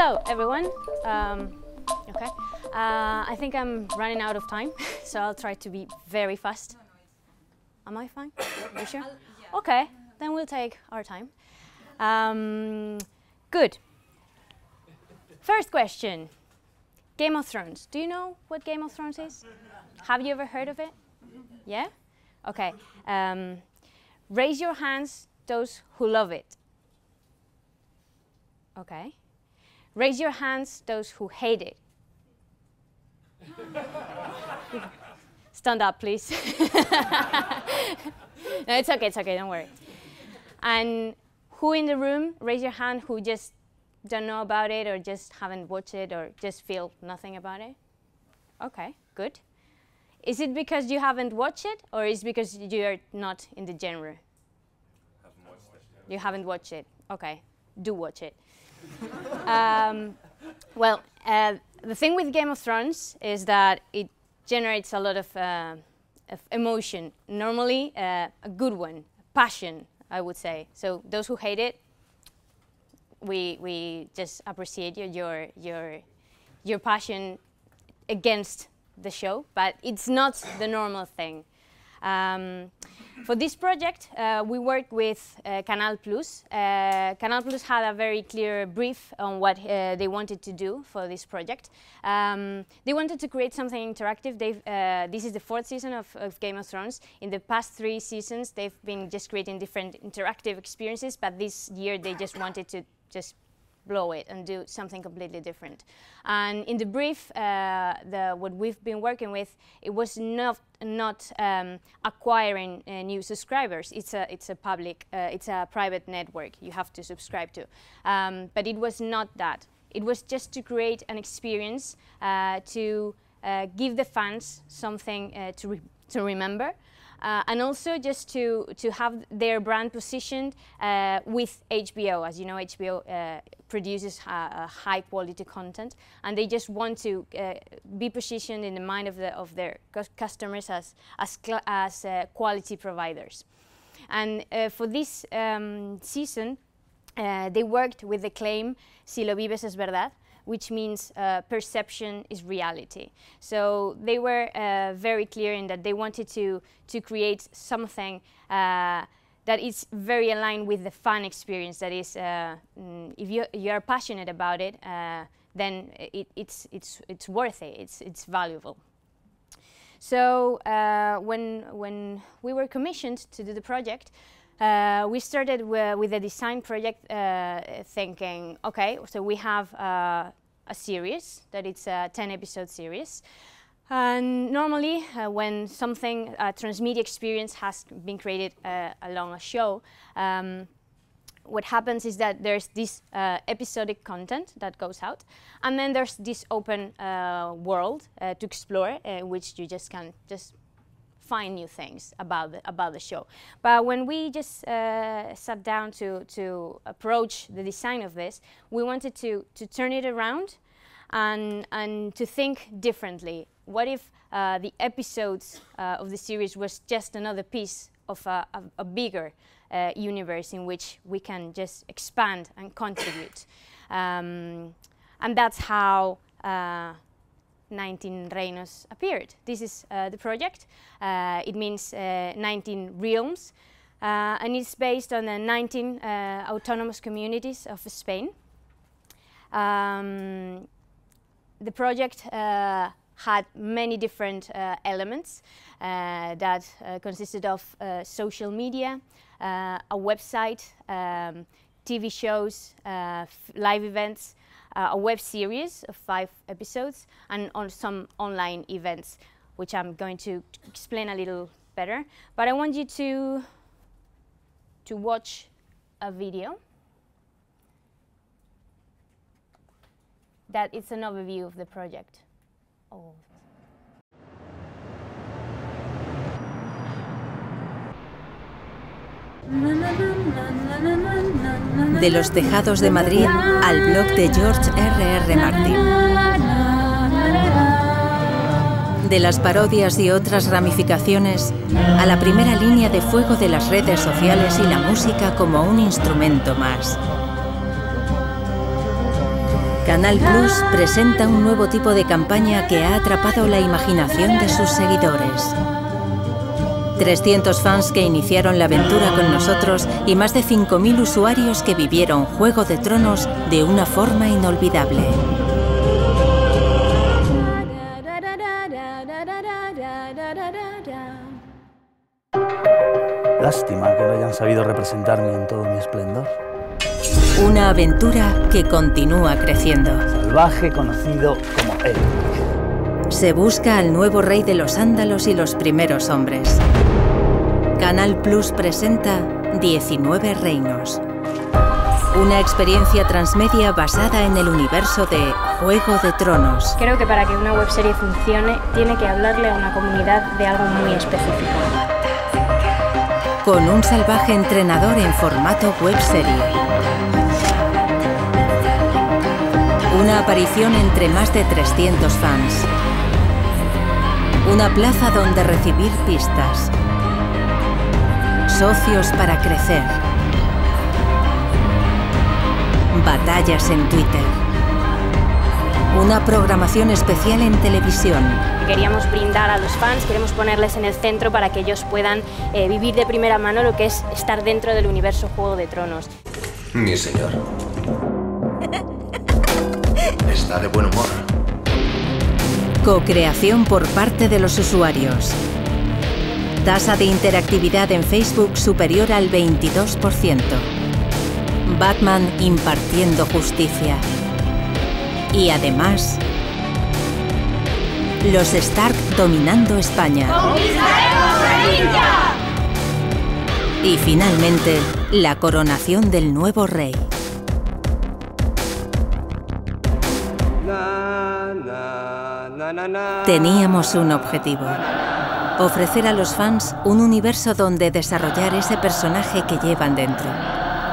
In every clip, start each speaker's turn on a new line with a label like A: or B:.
A: Hello, everyone. Okay. I think I'm running out of time, so I'll try to be very fast. Am I fine? Are you sure? Okay, then we'll take our time. Good. First question. Game of Thrones. Do you know what Game of Thrones is? Have you ever heard of it? Yeah? Okay. Raise your hands, those who love it. Okay. Raise your hands, those who hate it. Stand up, please. No, it's okay, don't worry. And who in the room, raise your hand, who just don't know about it or just haven't watched it or just feel nothing about it? Okay, good. Is it because you haven't watched it or is it because you're not in the genre?
B: Haven't watched it.
A: You haven't watched it. Okay, do watch it. Well, the thing with Game of Thrones is that it generates a lot of emotion. Normally, a good one, passion, I would say. So those who hate it, we just appreciate your passion against the show, but it's not the normal thing. For this project, we worked with CANAL+. CANAL+ had a very clear brief on what they wanted to do for this project. They wanted to create something interactive. This is the 4th season of Game of Thrones. In the past 3 seasons, they've been just creating different interactive experiences, but this year they just wanted to just blow it and do something completely different. And in the brief, what we've been working with, it was not acquiring new subscribers. It's a public, it's a private network you have to subscribe to. But it was not that. It was just to create an experience to give the fans something to remember. And also just to have their brand positioned with HBO. As you know, HBO produces high quality content, and they just want to be positioned in the mind of their customers as quality providers. And for this season, they worked with the claim "Si lo vives es verdad," which means perception is reality. So they were very clear in that they wanted to create something that is very aligned with the fan experience. That is, if you are passionate about it, then it's worth it. It's valuable. So when we were commissioned to do the project, we started with the design project thinking, okay, so we have a series, that it's a 10-episode series. And normally, when something, a transmedia experience has been created along a show, what happens is that there's this episodic content that goes out, and then there's this open world to explore, which you just can find new things about the show. But when we just sat down to approach the design of this, we wanted to turn it around and to think differently. What if the episodes of the series was just another piece of a bigger universe in which we can just expand and contribute? And that's how 19 Reinos appeared. This is the project. It means 19 realms, and it's based on the 19 autonomous communities of Spain. The project had many different elements that consisted of social media, a website, TV shows, live events, a web series of 5 episodes, and on some online events, which I'm going to explain a little better. But I want you to watch a video that is an overview of the project. Oh.
C: De los tejados de Madrid al blog de George R.R. Martin. De las parodias y otras ramificaciones a la primera línea de fuego de las redes sociales y la música como un instrumento más. CANAL Plus presenta un nuevo tipo de campaña que ha atrapado la imaginación de sus seguidores. 300 fans que iniciaron la aventura con nosotros y más de 5.000 usuarios que vivieron Juego de Tronos de una forma inolvidable.
D: Lástima que no hayan sabido representarme en todo mi esplendor.
C: Una aventura que continúa creciendo.
D: Salvaje conocido como él.
C: Se busca al nuevo rey de los Ándalos y los primeros hombres. CANAL Plus presenta 19 reinos. Una experiencia transmedia basada en el universo de Juego de Tronos.
A: Creo que para que una webserie funcione, tiene que hablarle a una comunidad de algo muy específico.
C: Con un salvaje entrenador en formato webserie. Una aparición entre más de 300 fans. Una plaza donde recibir pistas. Socios para crecer. Batallas en Twitter. Una programación especial en televisión.
A: Queríamos brindar a los fans, queremos ponerles en el centro para que ellos puedan vivir de primera mano lo que es estar dentro del universo Juego de Tronos.
B: Mi señor. Está de buen humor.
C: Co-creación por parte de los usuarios. Tasa de interactividad en Facebook superior al 22%. Batman impartiendo justicia. Y además, los Stark dominando España.
E: ¡Conquistaremos Sevilla!
C: Y finalmente, la coronación del nuevo rey. Teníamos un objetivo. Ofrecer a los fans un universo donde desarrollar ese personaje que llevan dentro.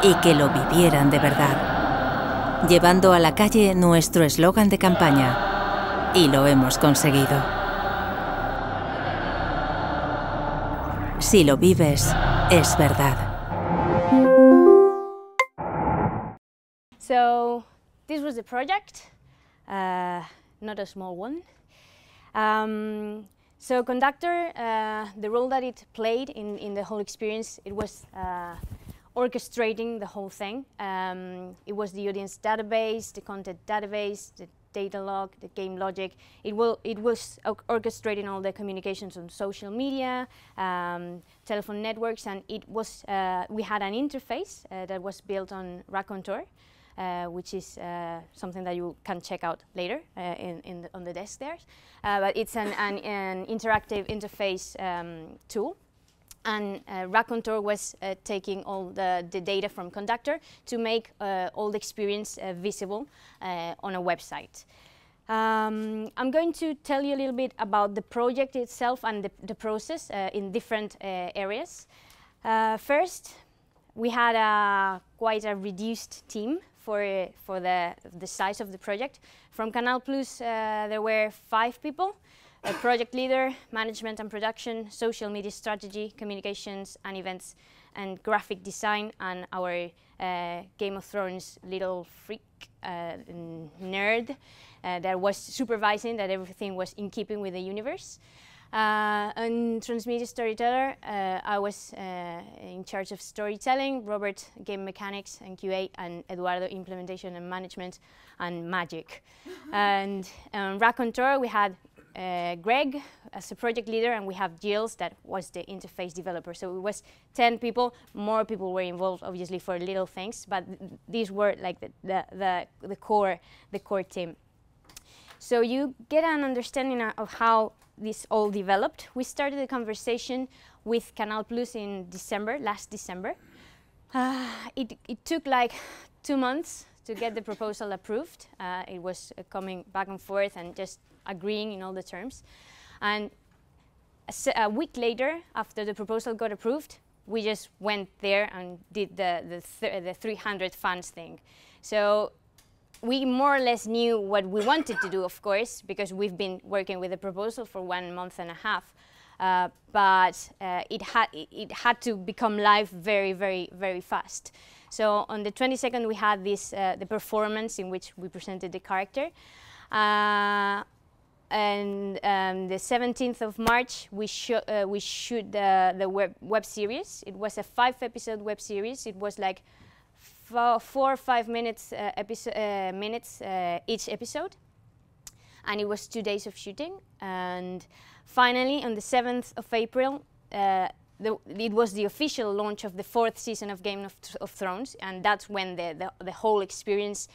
C: Y que lo vivieran de verdad. Llevando a la calle nuestro eslogan de campaña. Y lo hemos conseguido. Si lo vives, es verdad.
A: So, this was the project, not a small one. So Conductor, the role that it played in the whole experience, it was orchestrating the whole thing. It was the audience database, the content database, the data log, the game logic. It was orchestrating all the communications on social media, telephone networks, and it was we had an interface that was built on Raconteur, which is something that you can check out later on the desk there. But it's an interactive interface tool. And Raconteur was taking all the data from Conductor to make all the experience visible on a website. I'm going to tell you a little bit about the project itself and the process in different areas. First, we had quite a reduced team for the size of the project. From CANAL Plus, there were 5 people. A project leader, management and production, social media strategy, communications and events, and graphic design, and our Game of Thrones little freak nerd that was supervising that everything was in keeping with the universe. And Transmedia storyteller, I was in charge of storytelling, Robert game mechanics and QA, and Eduardo implementation and management and magic. And Raconteur, we had Greg as a project leader, and we have Gilles that was the interface developer. So it was 10 people. More people were involved, obviously, for little things, but these were like the core team. So you get an understanding of how this all developed. We started the conversation with CANAL Plus in December, last December. It took like 2 months to get the proposal approved. It was coming back and forth and just agreeing in all the terms. And a week later, after the proposal got approved, we just went there and did the 300 fans thing. So we more or less knew what we wanted to do, of course, because we've been working with the proposal for 1.5 months. But it had to become live very, very, very fast. So on the 22nd we had this the performance in which we presented the character. And the 17th of March we shoot the web series. It was a 5-episode web series. It was like 4 or 5 minutes each episode, and it was 2 days of shooting. And finally on the 7th of April it was the official launch of the 4th season of Game of Thrones, and that's when the whole experience,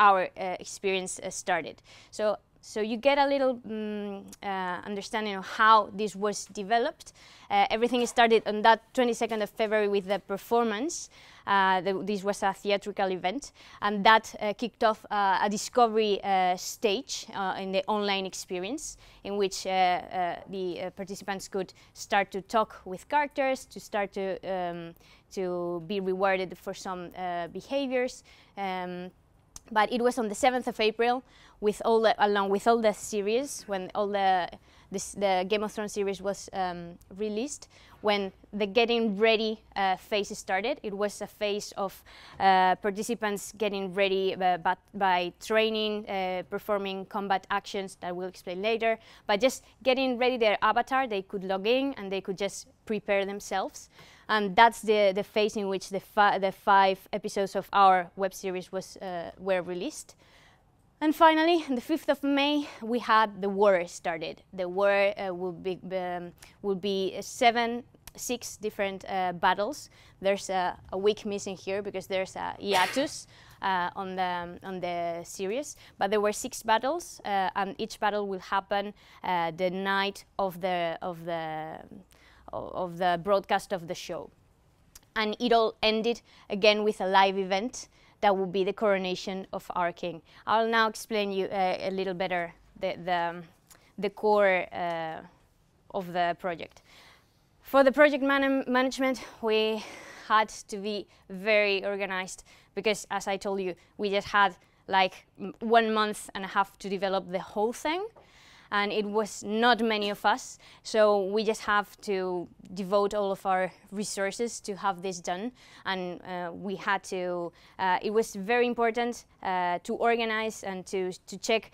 A: our experience started. So you get a little understanding of how this was developed. Everything started on that 22nd of February with the performance. This was a theatrical event, and that kicked off a discovery stage in the online experience, in which the participants could start to talk with characters, to start to be rewarded for some behaviors. But it was on the 7th of April, along with all the series, when all the Game of Thrones series was released, when the getting ready phase started. It was a phase of participants getting ready by training, performing combat actions that we'll explain later, but just getting ready their avatar. They could log in and they could just prepare themselves. And that's the phase in which the 5 episodes of our web series were released. And finally, on the 5th of May, we had the war started. The war will be 6 different battles. There's a week missing here because there's a hiatus on the series. But there were 6 battles, and each battle will happen the night of the broadcast of the show. And it all ended again with a live event that will be the coronation of our king. I'll now explain you a little better the core of the project. For the project management, we had to be very organized because, as I told you, we just had like 1.5 months to develop the whole thing. And it was not many of us, so we just have to devote all of our resources to have this done. And we had to, it was very important to organize and to check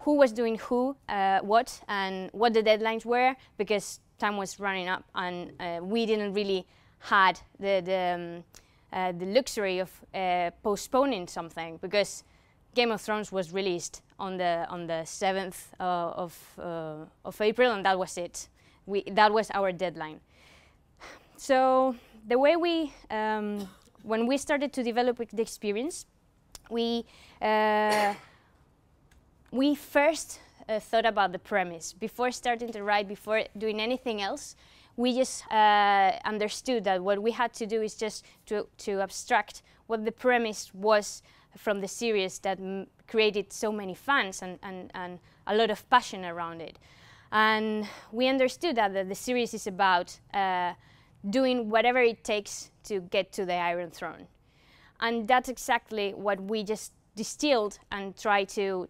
A: who was doing what, and what the deadlines were, because time was running up, and we didn't really had the luxury of postponing something, because Game of Thrones was released on the 7th of April, and that was it. That was our deadline. So the way when we started to develop the experience, we first thought about the premise. Before starting to write, before doing anything else, we just understood that what we had to do is just to abstract what the premise was from the series that created so many fans and a lot of passion around it. And we understood that the series is about doing whatever it takes to get to the Iron Throne. And that's exactly what we just distilled and tried to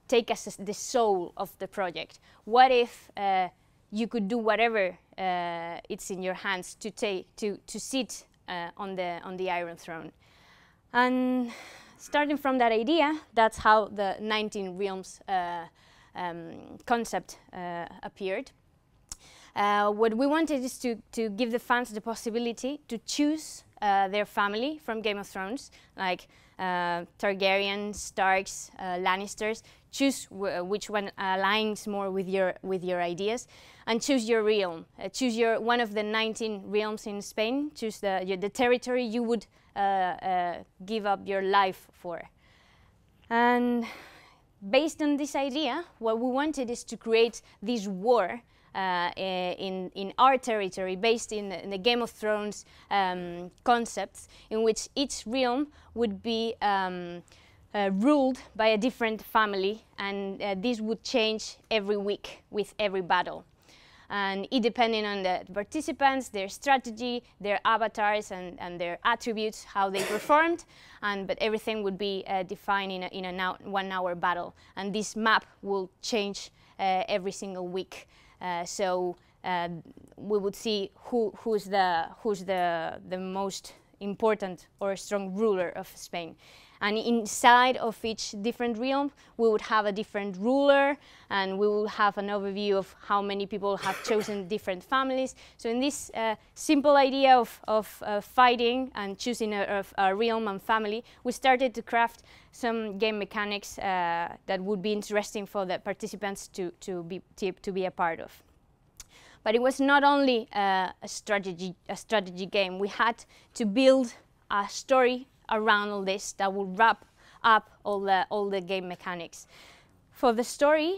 A: take as the soul of the project. What if you could do whatever it's in your hands to sit on the Iron Throne? And starting from that idea, that's how the 19 Realms concept appeared. What we wanted is to give the fans the possibility to choose their family from Game of Thrones, like Targaryen, Starks, Lannisters. Choose which one aligns more with your ideas, and choose your realm. Choose one of the 19 realms in Spain. Choose the territory you would give up your life for. And based on this idea, what we wanted is to create this war in our territory, based in the Game of Thrones concepts, in which each realm would be ruled by a different family, and this would change every week with every battle. And it depending on the participants, their strategy, their avatars, and their attributes, how they performed, but everything would be defined in a 1 hour battle. And this map will change every single week. So we would see who's the most important or strong ruler of Spain. And inside of each different realm, we would have a different ruler, and we will have an overview of how many people have chosen different families. So in this simple idea of fighting and choosing a realm and family, we started to craft some game mechanics that would be interesting for the participants to be a part of. But it was not only a strategy game. We had to build a story around all this that would wrap up all the game mechanics. For the story,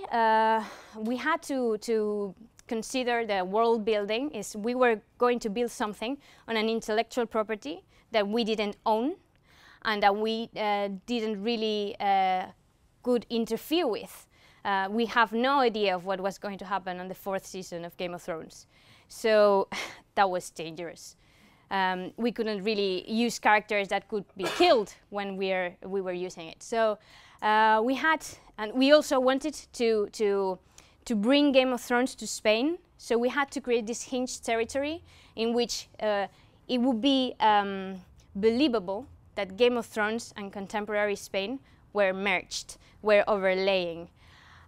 A: we had to consider the world building. We were going to build something on an intellectual property that we didn't own and that we didn't really could interfere with. We have no idea of what was going to happen on the 4th season of Game of Thrones. So that was dangerous. We couldn't really use characters that could be killed when we were using it. So we also wanted to bring Game of Thrones to Spain. So we had to create this hinged territory in which it would be believable that Game of Thrones and contemporary Spain were merged, were overlaying.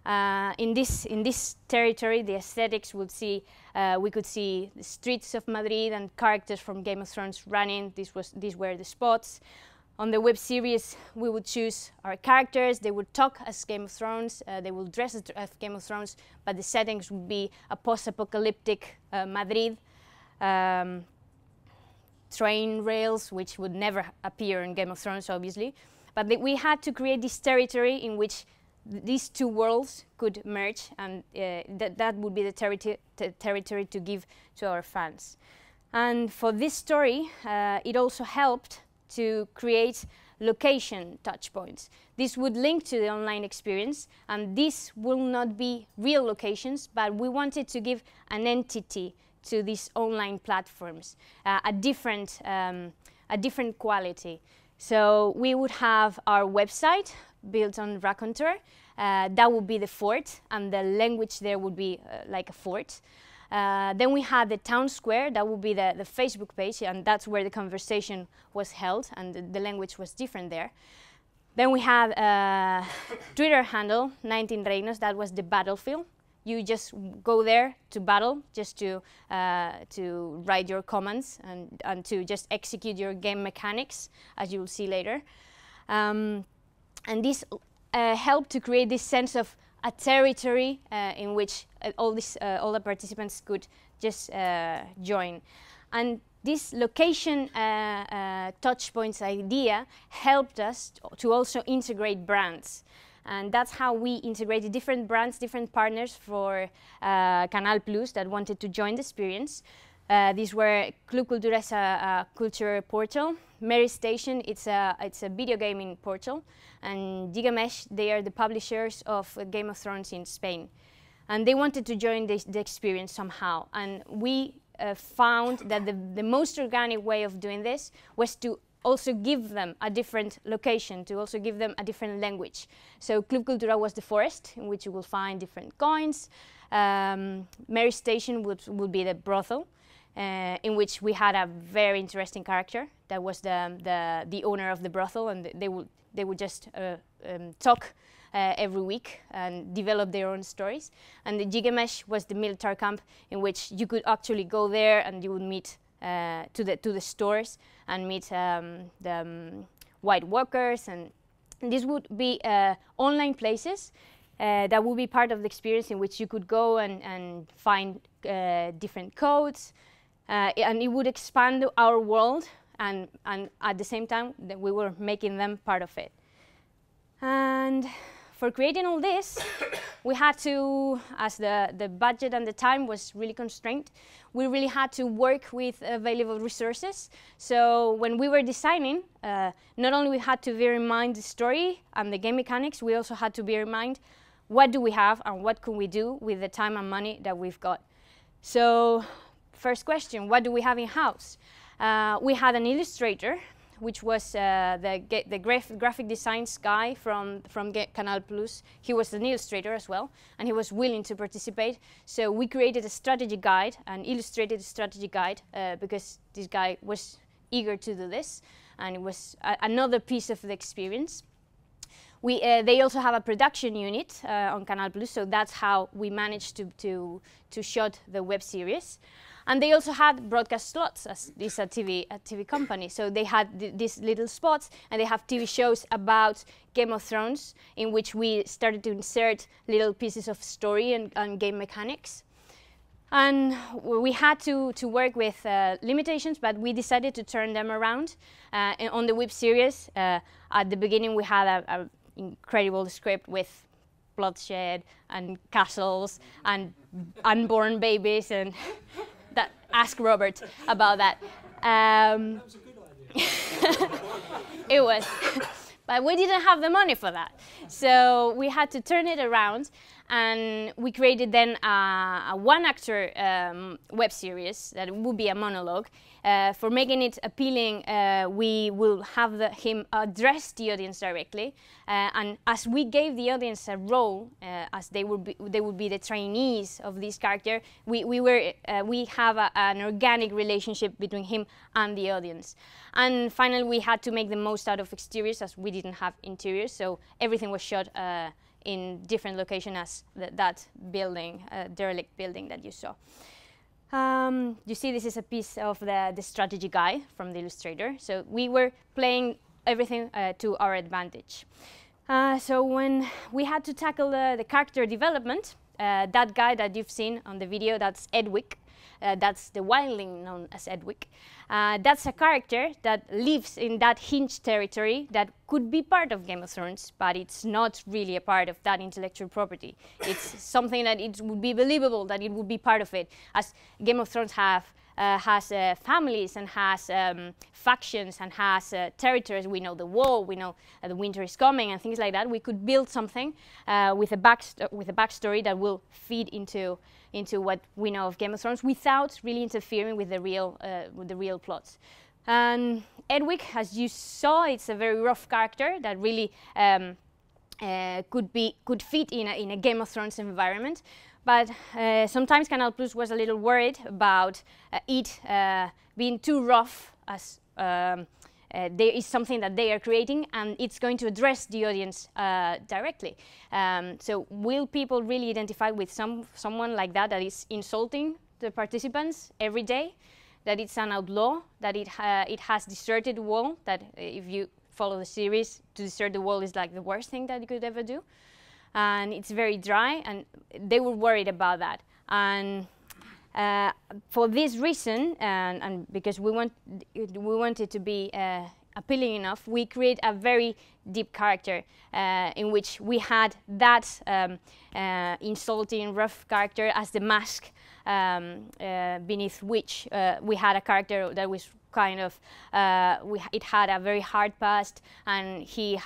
A: In this territory, the aesthetics would see. We could see the streets of Madrid and characters from Game of Thrones running. These were the spots. On the web series, we would choose our characters. They would talk as Game of Thrones. They would dress as Game of Thrones, but the settings would be a post-apocalyptic Madrid. Train rails, which would never appear in Game of Thrones, obviously. But we had to create this territory in which these two worlds could merge, and that would be the territory to give to our fans. And for this story, it also helped to create location touchpoints. This would link to the online experience, and this will not be real locations, but we wanted to give an entity to these online platforms, a different quality. So we would have our website built on Raconteur. That would be the fort, and the language there would be like a fort. Then we had the town square. That would be the Facebook page, and that's where the conversation was held, and the language was different there. Then we had a Twitter handle, 19 Reinos. That was the battlefield. You just go there to battle, just to write your comments and to just execute your game mechanics, as you will see later. And this helped to create this sense of a territory in which all the participants could just join. And this location touchpoints idea helped us to also integrate brands. And that's how we integrated different brands, different partners for CANAL Plus that wanted to join the experience. These were Club Cultura, is a culture portal. Mary Station, it's a video gaming portal. And Gigamesh, they are the publishers of Game of Thrones in Spain. And they wanted to join the experience somehow. And we found that the most organic way of doing this was to also give them a different location, to also give them a different language. So Club Cultura was the forest, in which you will find different coins. Mary Station would be the brothel, in which we had a very interesting character that was the owner of the brothel, and they would just talk every week and develop their own stories. And the Gigamesh was the military camp, in which you could actually go there and you would meet to the stores and meet the White Walkers, and these would be online places that would be part of the experience, in which you could go and find different codes, and it would expand our world, and at the same time that we were making them part of it. And for creating all this, we had to, as the budget and the time was really constrained, we really had to work with available resources. So when we were designing, not only we had to bear in mind the story and the game mechanics, we also had to bear in mind what do we have and what can we do with the time and money that we've got. So first question, what do we have in-house? We had an illustrator, which was the graphic designs guy from CANAL Plus. He was an illustrator as well, and he was willing to participate. So we created a strategy guide, an illustrated strategy guide, because this guy was eager to do this, and it was another piece of the experience. They also have a production unit on CANAL+, so that's how we managed to shoot the web series. And they also had broadcast slots, as this is a TV company. So they had these little spots, and they have TV shows about Game of Thrones, in which we started to insert little pieces of story and game mechanics. And we had to work with limitations, but we decided to turn them around. On the web series, at the beginning we had an incredible script with bloodshed and castles and unborn babies, and ask Robert about that. That was a good idea. It was, but we didn't have the money for that. So we had to turn it around, and we created then a one-actor web series that would be a monologue. For making it appealing, we will have him address the audience directly, and as we gave the audience a role, as they would be the trainees of this character, we have an organic relationship between him and the audience. And finally, we had to make the most out of exteriors, as we didn't have interiors, so everything was shot in different locations as that building, derelict building that you saw. You see, this is a piece of the strategy guide from the illustrator. So we were playing everything to our advantage. So when we had to tackle the character development, that guy that you've seen on the video, that's Edwick. That's the wildling known as Edwick. That's a character that lives in that hinged territory that could be part of Game of Thrones, but it's not really a part of that intellectual property. It's something that it would be believable that it would be part of it, as Game of Thrones has families and has factions and has territories. We know the wall, we know the winter is coming and things like that. We could build something with a backstory that will feed into what we know of Game of Thrones without really interfering with the real plots. And Edwick, as you saw, it's a very rough character that really could fit in a Game of Thrones environment. But sometimes CANAL+ was a little worried about it being too rough, as there is something that they are creating and it's going to address the audience directly. So will people really identify with someone like that is insulting the participants every day, that it's an outlaw, that it has deserted the wall, that if you follow the series, to desert the wall is like the worst thing that you could ever do? And it's very dry, and they were worried about that. And for this reason, and because we wanted to be appealing enough, we create a very deep character in which we had that insulting, rough character as the mask beneath which we had a character that was kind of it had a very hard past, and he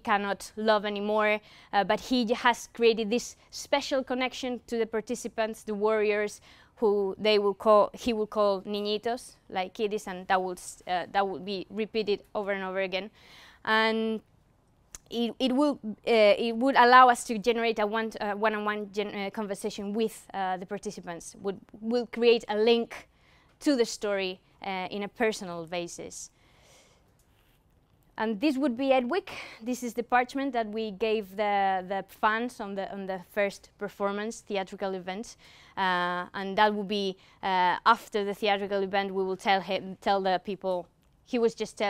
A: cannot love anymore, but he has created this special connection to the participants, the warriors, who he will call niñitos, like kiddies, and that would be repeated over and over again. And it would allow us to generate a one-on-one conversation with the participants. Will create a link to the story in a personal basis. And this would be Edwick. This is the parchment that we gave the fans on the first performance, theatrical event. And that would be after the theatrical event, we will tell the people. He was just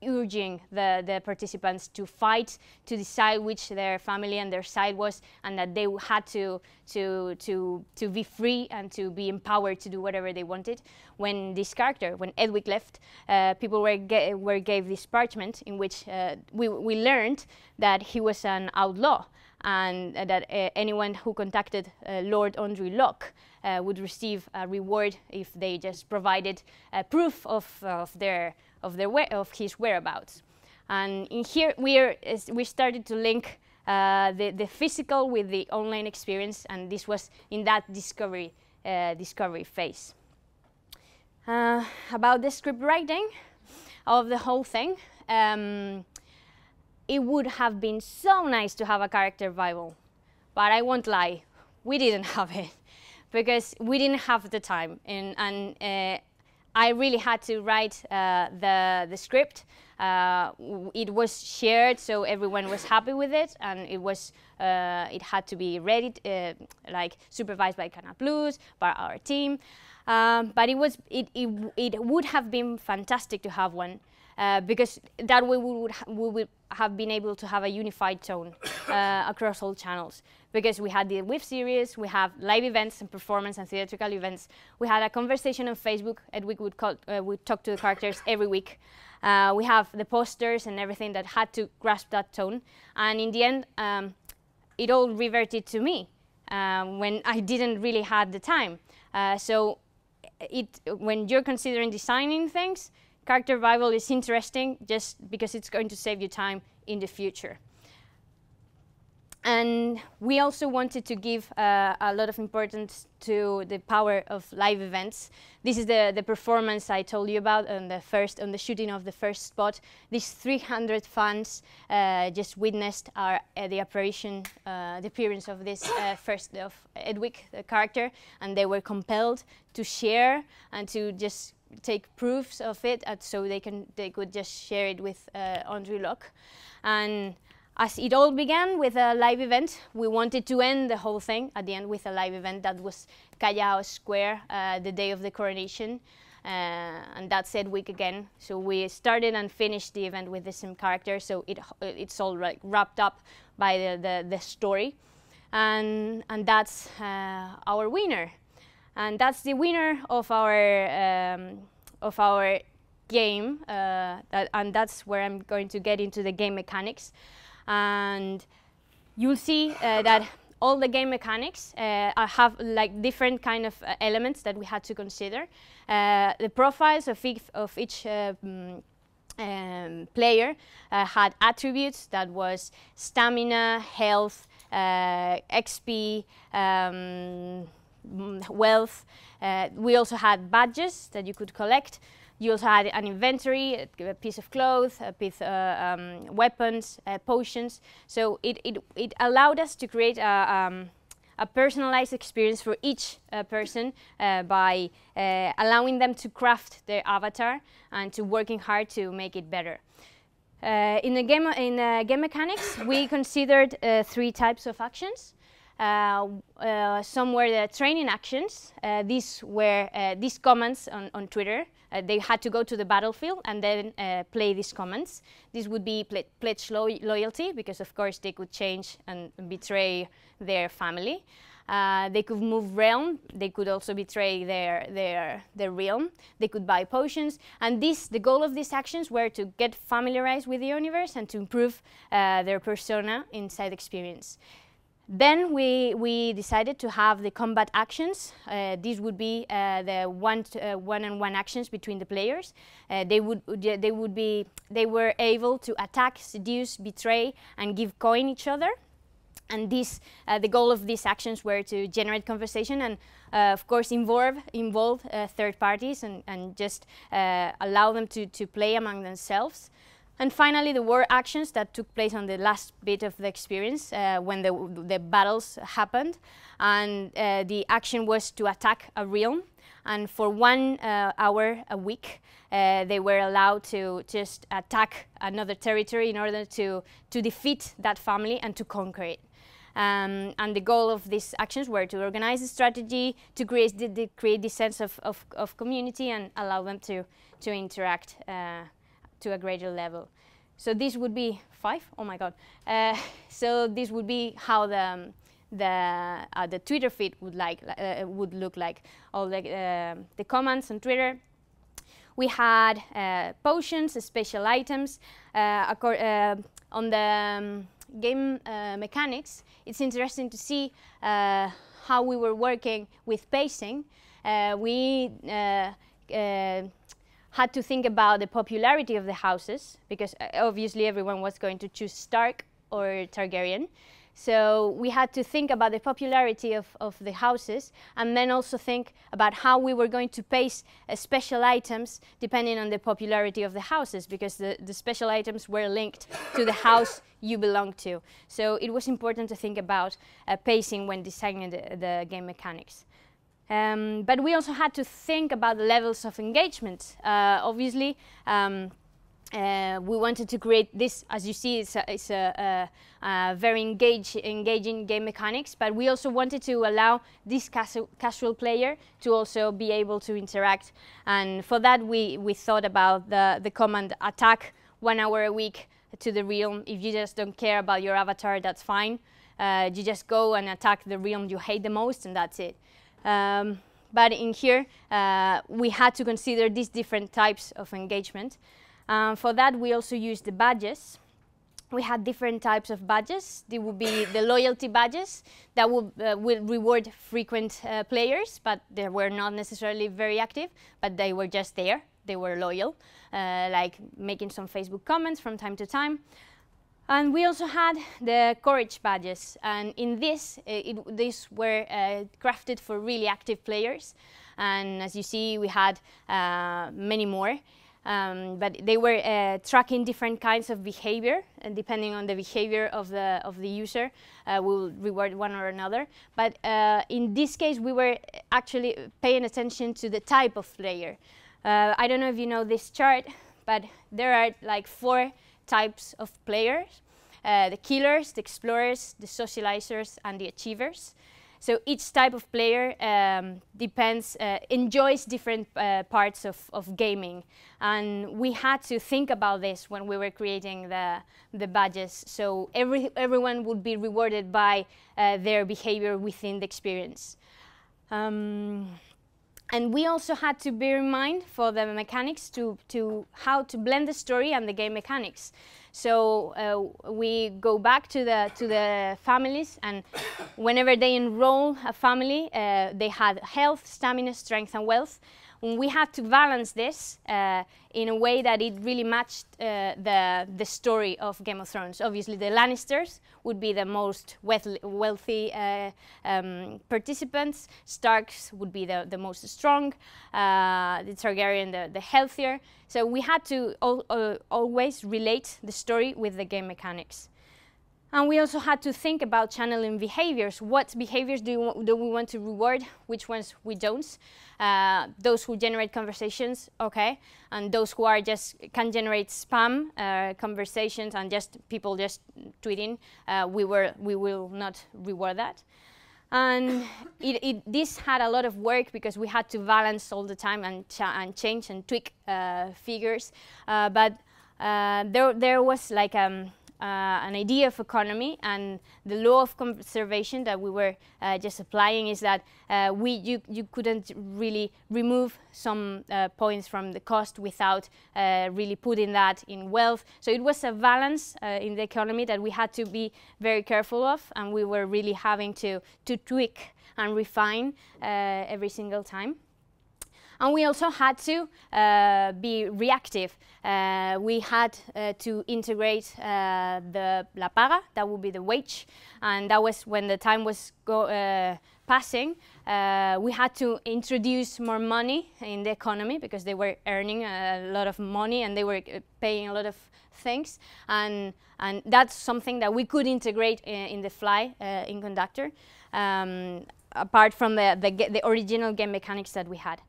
A: urging the participants to fight, to decide which their family and their side was, and that they had to be free and to be empowered to do whatever they wanted. When this character, when Edwick left, people were gave this parchment in which we learned that he was an outlaw, and that anyone who contacted Lord Andrew Locke would receive a reward if they just provided proof of his whereabouts. And in here we started to link the physical with the online experience, and this was in that discovery phase. About the script writing of the whole thing, it would have been so nice to have a character Bible, but I won't lie, we didn't have it because we didn't have the time, and I really had to write the script. It was shared, so everyone was happy with it, and it had to be ready, like supervised by CANAL Plus, by our team. But it would have been fantastic to have one, because that way we would have been able to have a unified tone across all channels. Because we had the web series, we have live events and performance and theatrical events. We had a conversation on Facebook, and we would talk to the characters every week. We have the posters and everything that had to grasp that tone. And in the end, it all reverted to me when I didn't really have the time. So when you're considering designing things, character Bible is interesting just because it's going to save you time in the future. And we also wanted to give a lot of importance to the power of live events. This is the performance I told you about on the shooting of the first spot. These 300 fans just witnessed the appearance of this first of Edwig, the character, and they were compelled to share and to just take proofs of it, so they could just share it with Andrew Locke. And as it all began with a live event, we wanted to end the whole thing at the end with a live event that was Callao Square, the day of the coronation, and that's Edwig again. So we started and finished the event with the same character, so it's all wrapped up by the story, and that's our winner, and that's the winner of our game, and that's where I'm going to get into the game mechanics. And you'll see that all the game mechanics have like different kind of elements that we had to consider. The profiles of each player had attributes that was stamina, health, XP, wealth. We also had badges that you could collect. You also had an inventory, a piece of clothes, a piece of weapons, potions. So it allowed us to create a personalized experience for each person by allowing them to craft their avatar and to working hard to make it better. In game mechanics, we considered 3 types of actions. Some were the training actions. These were these commands on Twitter. They had to go to the battlefield and then play these commands. This would be pledge loyalty, because of course they could change and betray their family. They could move realm. They could also betray their realm. They could buy potions. And the goal of these actions were to get familiarized with the universe and to improve their persona inside experience. Then we decided to have the combat actions. These would be the one-on-one actions between the players. They were able to attack, seduce, betray, and give coin each other. And the goal of these actions were to generate conversation and, of course, involve third parties and just allow them to play among themselves. And finally, the war actions that took place on the last bit of the experience when the battles happened. And the action was to attack a realm. And for 1 hour a week, they were allowed to just attack another territory in order to defeat that family and to conquer it. And the goal of these actions were to organize a strategy, to create this sense of community and allow them to interact to a greater level. So this would be 5. Oh my God! So this would be how the Twitter feed would look like. All the comments on Twitter. We had potions, special items. On the game mechanics, it's interesting to see how we were working with pacing. We had to think about the popularity of the houses, because obviously everyone was going to choose Stark or Targaryen. So we had to think about the popularity of the houses, and then also think about how we were going to pace special items depending on the popularity of the houses, because the special items were linked to the house you belong to. So it was important to think about pacing when designing the game mechanics. But we also had to think about the levels of engagement. Obviously, we wanted to create this, as you see, it's a very engaging game mechanics, but we also wanted to allow this casual player to also be able to interact. And for that, we thought about the command attack 1 hour a week to the realm. If you just don't care about your avatar, that's fine. You just go and attack the realm you hate the most, and that's it. But in here, we had to consider these different types of engagement. For that, we also used the badges. We had different types of badges. They would be the loyalty badges that will reward frequent players, but they were not necessarily very active, but they were just there. They were loyal, like making some Facebook comments from time to time. And we also had the courage badges, and in this, these were crafted for really active players. And as you see, we had many more. But they were tracking different kinds of behavior, and depending on the behavior of the user, we'll reward one or another. But in this case, we were actually paying attention to the type of player. I don't know if you know this chart, but there are like 4 types of players: the killers, the explorers, the socializers, and the achievers. So each type of player enjoys different parts of gaming. And we had to think about this when we were creating the badges. So everyone would be rewarded by their behavior within the experience. And we also had to bear in mind for the mechanics to how to blend the story and the game mechanics. So we go back to the families, and whenever they enroll a family, they had health, stamina, strength, and wealth. And we had to balance this in a way that it really matched the story of Game of Thrones. Obviously, the Lannisters would be the most wealthy participants. Starks would be the most strong. The Targaryen, the healthier. So we had to always relate the story with the game mechanics. And we also had to think about channeling behaviors. What behaviors do we want to reward? Which ones we don't? Those who generate conversations, okay, and those who are can generate spam conversations and just people just tweeting, we will not reward that. And this had a lot of work because we had to balance all the time and change and tweak figures. But there was like an idea of economy, and the law of conservation that we were just applying is that you couldn't really remove some points from the cost without really putting that in wealth. So it was a balance in the economy that we had to be very careful of, and we were really having to tweak and refine every single time. And we also had to be reactive. We had to integrate the la paga, that would be the wage, and that was when the time was passing. We had to introduce more money in the economy because they were earning a lot of money and they were paying a lot of things, and that's something that we could integrate in the fly in Conductor, apart from the original game mechanics that we had.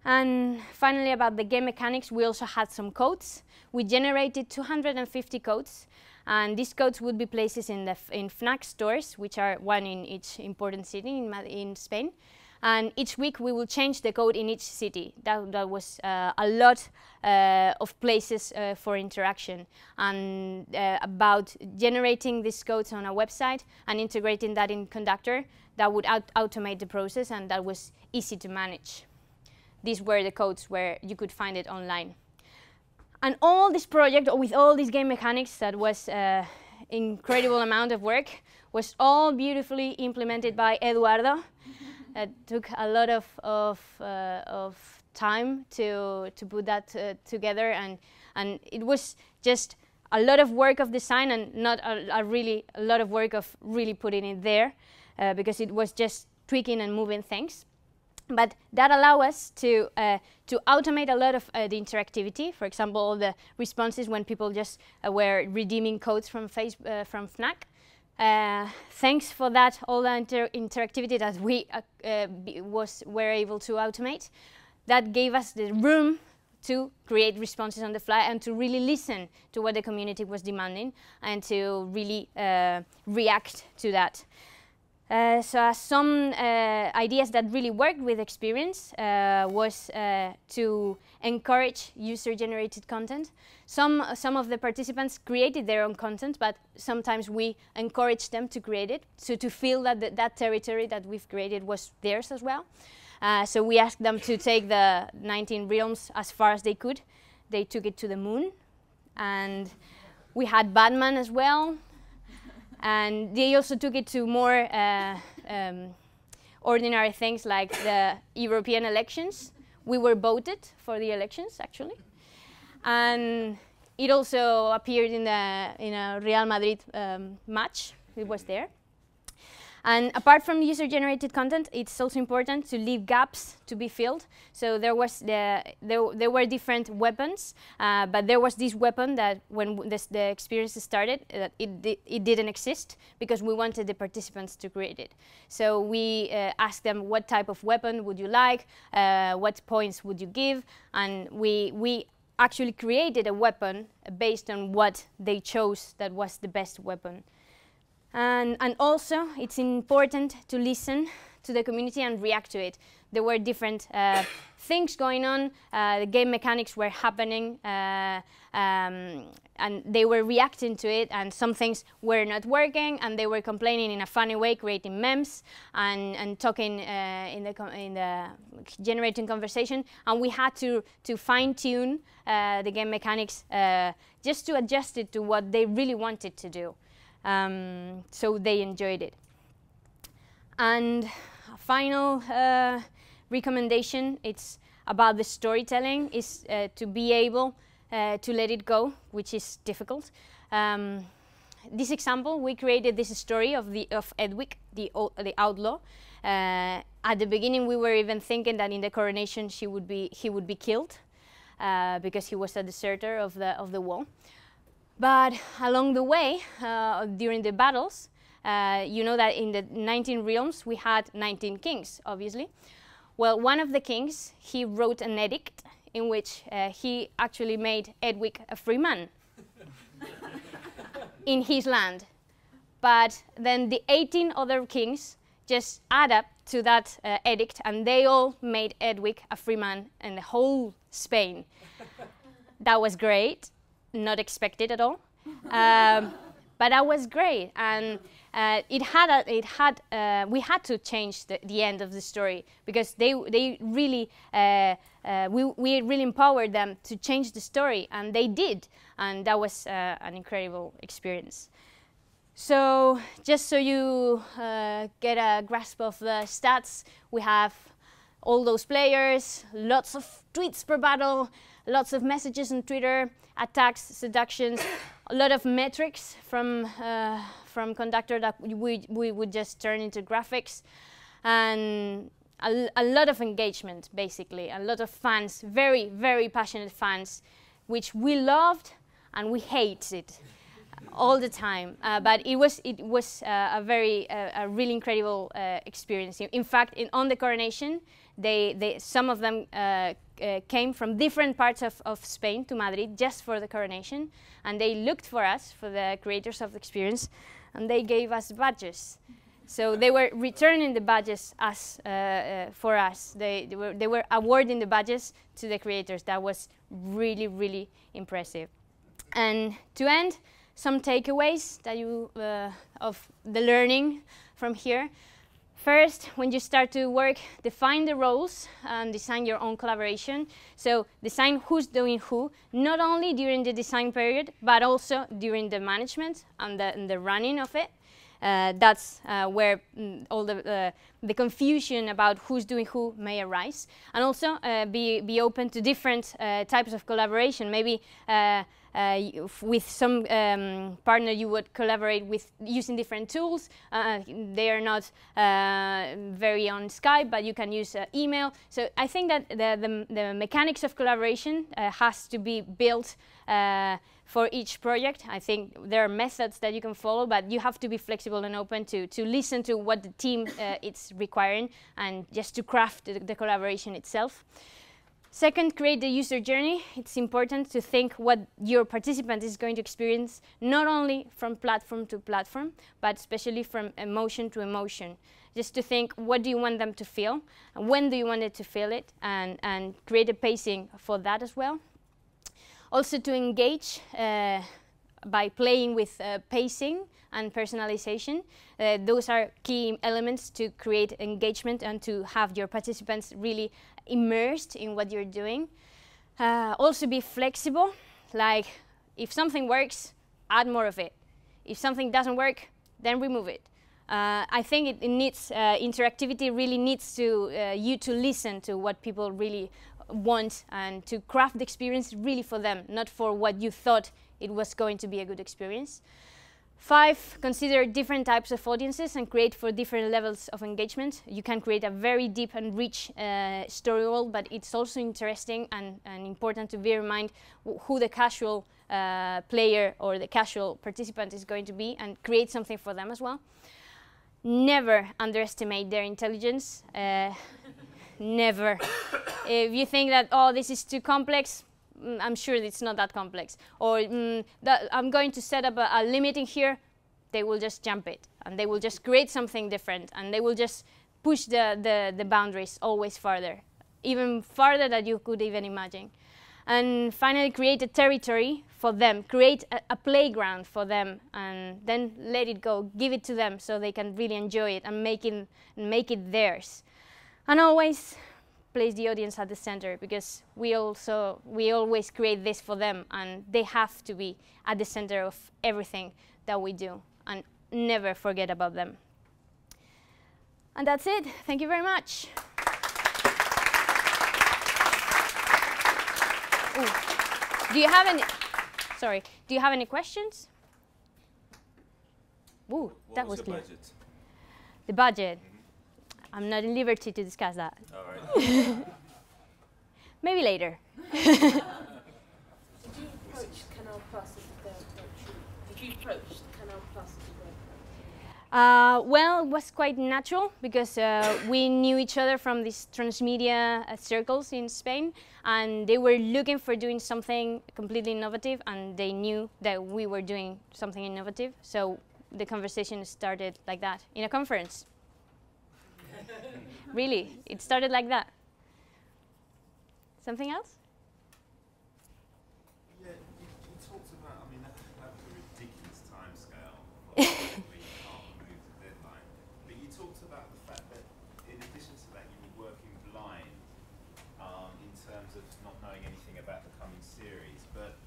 A: And finally, about the game mechanics, we also had some codes. We generated 250 codes, and these codes would be places in Fnac stores, which are one in each important city in Spain. And each week we will change the code in each city. That was a lot of places for interaction. And about generating these codes on a website and integrating that in Conductor, that would automate the process, and that was easy to manage. These were the codes where you could find it online. And all this project, with all these game mechanics, that was incredible amount of work, was all beautifully implemented by Eduardo. It took a lot of time to put that together, and it was just a lot of work of design and not a lot of work of really putting it there, because it was just tweaking and moving things. But that allowed us to automate a lot of the interactivity. For example, the responses when people just were redeeming codes from Fnac, thanks for that, all the interactivity that we were able to automate, that gave us the room to create responses on the fly and to really listen to what the community was demanding and to really react to that. So some ideas that really worked with experience was to encourage user-generated content. Some of the participants created their own content, but sometimes we encouraged them to create it, so to feel that that territory that we've created was theirs as well. So we asked them to take the 19 realms as far as they could. They took it to the moon, and we had Batman as well. And they also took it to more ordinary things like the European elections. We were voted for the elections, actually. And it also appeared in a Real Madrid match. It was there. And apart from user-generated content, it's also important to leave gaps to be filled. So there were different weapons, but there was this weapon that when the experience started, it didn't exist because we wanted the participants to create it. So we asked them, what type of weapon would you like? What points would you give? And we actually created a weapon based on what they chose that was the best weapon. And also, it's important to listen to the community and react to it. There were different things going on. The game mechanics were happening, and they were reacting to it. And some things were not working, and they were complaining in a funny way, creating memes and talking in the generating conversation. And we had to fine-tune the game mechanics just to adjust it to what they really wanted to do. So they enjoyed it. And a final recommendation, it's about the storytelling, is to be able to let it go, which is difficult. This example, we created this story of Edwick, the outlaw. At the beginning, we were even thinking that in the coronation he would be killed because he was a deserter of the wall. But along the way, during the battles, you know that in the 19 realms we had 19 kings, obviously. Well, one of the kings, he wrote an edict in which he actually made Edwick a free man in his land. But then the 18 other kings just add up to that edict, and they all made Edwick a free man in the whole Spain. That was great. Not expected at all, but that was great, and we had to change the end of the story because they really we really empowered them to change the story, and they did, and that was an incredible experience. So just so you get a grasp of the stats, we have all those players, lots of tweets per battle, lots of messages on Twitter, attacks, seductions, a lot of metrics from Conductor that we would just turn into graphics, and a lot of engagement, basically, a lot of fans, very, very passionate fans, which we loved and we hated all the time. But it was a really incredible experience. In fact, on the coronation, some of them came from different parts of Spain to Madrid just for the coronation, and they looked for us, for the creators of the experience, and they gave us badges. So they were returning the badges for us. They were awarding the badges to the creators. That was really, really impressive. And to end, some takeaways that of the learning from here. First, when you start to work, define the roles and design your own collaboration. So design who's doing who, not only during the design period, but also during the management and the running of it. That's where all the confusion about who's doing who may arise. And also be open to different types of collaboration. Maybe with some partner you would collaborate with using different tools. They are not very on Skype, but you can use email. So I think that the mechanics of collaboration has to be built for each project. I think there are methods that you can follow, but you have to be flexible and open to listen to what the team is requiring and just to craft the collaboration itself. Second, create the user journey. It's important to think what your participant is going to experience, not only from platform to platform, but especially from emotion to emotion. Just to think, what do you want them to feel? And when do you want it to feel it? And create a pacing for that as well. Also to engage by playing with pacing and personalization. Those are key elements to create engagement and to have your participants really immersed in what you're doing. Also be flexible, like if something works, add more of it. If something doesn't work, then remove it. I think it needs, interactivity really needs to, you to listen to what people really want and to craft the experience really for them, not for what you thought it was going to be a good experience. 5, consider different types of audiences and create for different levels of engagement. You can create a very deep and rich story world, but it's also interesting and important to bear in mind who the casual player or the casual participant is going to be and create something for them as well. Never underestimate their intelligence. Never. If you think that, oh, this is too complex, I'm sure it's not that complex. Or that I'm going to set up a limit in here, they will just jump it. And they will just create something different. And they will just push the boundaries always farther. Even farther than you could even imagine. And finally, create a territory for them. Create a playground for them. And then let it go. Give it to them so they can really enjoy it and make it theirs. And always place the audience at the center, because we always create this for them, and they have to be at the center of everything that we do, and never forget about them. And that's it. Thank you very much. Ooh. Do you have any? Sorry. Do you have any questions? Ooh, that was clear.
F: Budget?
A: The budget. I'm not at liberty to discuss that.
F: All right.
A: Maybe later.
G: Did you approach CANAL Plus as a third country? Did you approach CANAL Plus as a third country?
A: Well, it was quite natural because we knew each other from these transmedia circles in Spain, and they were looking for doing something completely innovative, and they knew that we were doing something innovative. So the conversation started like that in a conference. Really, it started like that. Something else?
F: Yeah, you talked about, I mean, that was a ridiculous timescale. We can't move the deadline. But you talked about the fact that, in addition to that, you were working blind in terms of not knowing anything about the coming series. But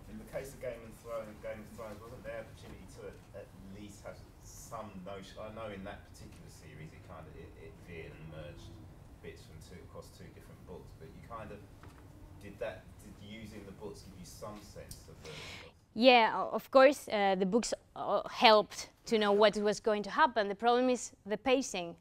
F: in the case of Game of Thrones, wasn't there opportunity to at least have some notion? I know in that particular series, it kind of it veered and merged bits from across two different books, but you kind of did using the books give you some sense of the?
A: Yeah, of course, the books helped to know what was going to happen. The problem is the pacing.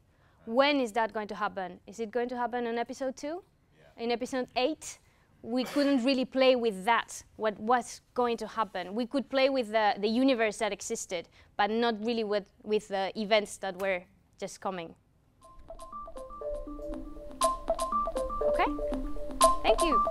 A: When is that going to happen? Is it going to happen in episode 2? Yeah. In episode 8? We couldn't really play with that, what was going to happen. We could play with the universe that existed, but not really with the events that were just coming. Okay? Thank you.